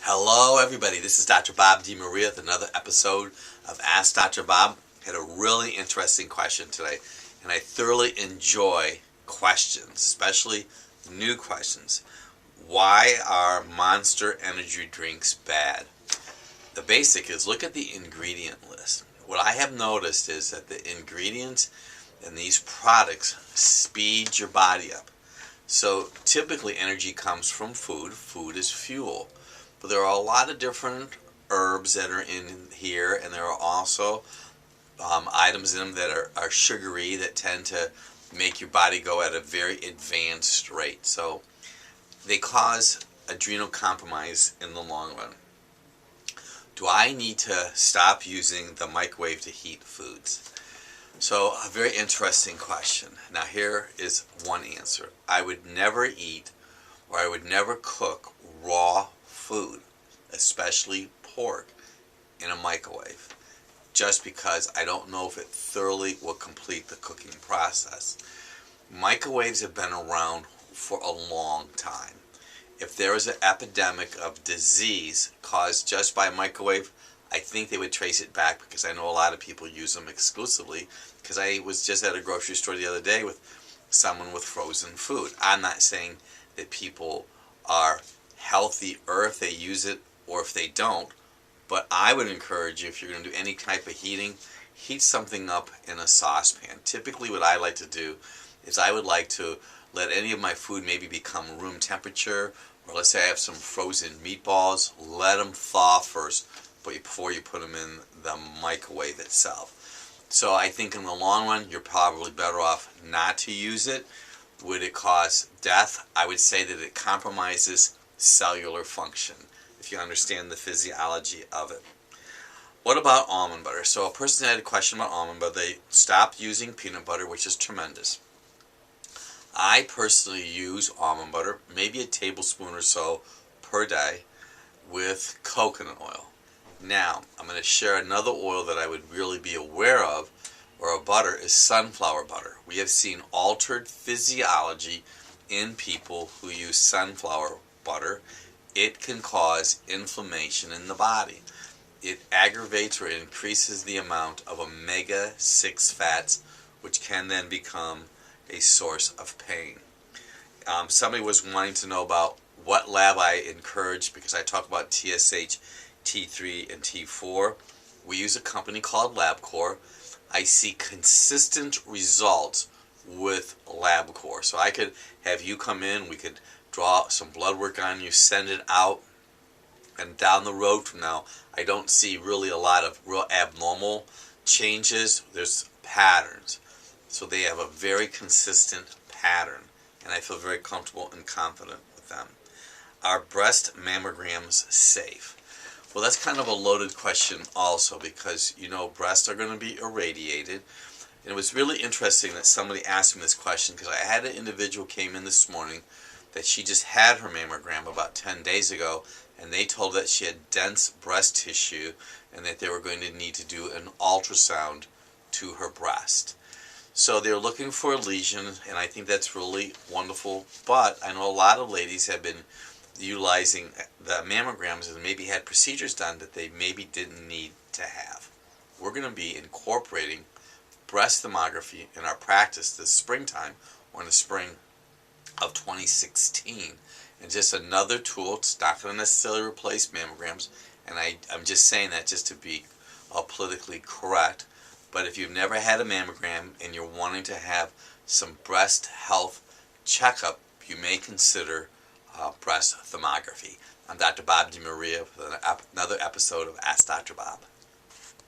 Hello everybody, this is Dr. Bob DeMaria with another episode of Ask Dr. Bob. Had a really interesting question today, and I thoroughly enjoy questions, especially new questions. Why are Monster energy drinks bad? The basic is look at the ingredient list. What I have noticed is that the ingredients in these products speed your body up. So typically energy comes from food. Food is fuel. But there are a lot of different herbs that are in here, and there are also items in them that are sugary that tend to make your body go at a very advanced rate. So they cause adrenal compromise in the long run. Do I need to stop using the microwave to heat foods? So a very interesting question. Now here is one answer. I would never eat or I would never cook raw food, especially pork, in a microwave, just because I don't know if it thoroughly will complete the cooking process. Microwaves have been around for a long time. If there is an epidemic of disease caused just by a microwave, I think they would trace it back, because I know a lot of people use them exclusively, because I was just at a grocery store the other day with someone with frozen food. I'm not saying that people are healthier if they use it or if they don't, but I would encourage you, if you're going to do any type of heating, heat something up in a saucepan. Typically what I like to do is I would like to let any of my food maybe become room temperature, or let's say I have some frozen meatballs, let them thaw first before you put them in the microwave itself. So I think in the long run you're probably better off not to use it. Would it cause death? I would say that it compromises cellular function, if you understand the physiology of it. What about almond butter? So a person had a question about almond butter. They stopped using peanut butter, which is tremendous. I personally use almond butter, maybe a tablespoon or so per day, with coconut oil. Now, I'm going to share another oil that I would really be aware of, or a butter, is sunflower butter. We have seen altered physiology in people who use sunflower butter. It can cause inflammation in the body. It aggravates or increases the amount of omega-6 fats, which can then become a source of pain. Somebody was wanting to know about what lab I encourage, because I talk about TSH, T3, and T4. We use a company called LabCorp. I see consistent results with LabCorp. So I could have you come in, we could draw some blood work on you, send it out, and down the road from now, I don't see really a lot of real abnormal changes. There's patterns. So they have a very consistent pattern, and I feel very comfortable and confident with them. Are breast mammograms safe? Well, that's kind of a loaded question also, because you know breasts are going to be irradiated. And it was really interesting that somebody asked me this question, because I had an individual came in this morning that she just had her mammogram about 10 days ago, and they told her that she had dense breast tissue and that they were going to need to do an ultrasound to her breast. So they're looking for a lesion, and I think that's really wonderful. But I know a lot of ladies have been utilizing the mammograms and maybe had procedures done that they maybe didn't need to have. We're going to be incorporating breast thermography in our practice this springtime, or in the spring of 2016. And just another tool. It's not going to necessarily replace mammograms, and I'm just saying that just to be politically correct. But if you've never had a mammogram and you're wanting to have some breast health checkup, you may consider breast thermography. I'm Dr. Bob DeMaria with another episode of Ask Dr. Bob.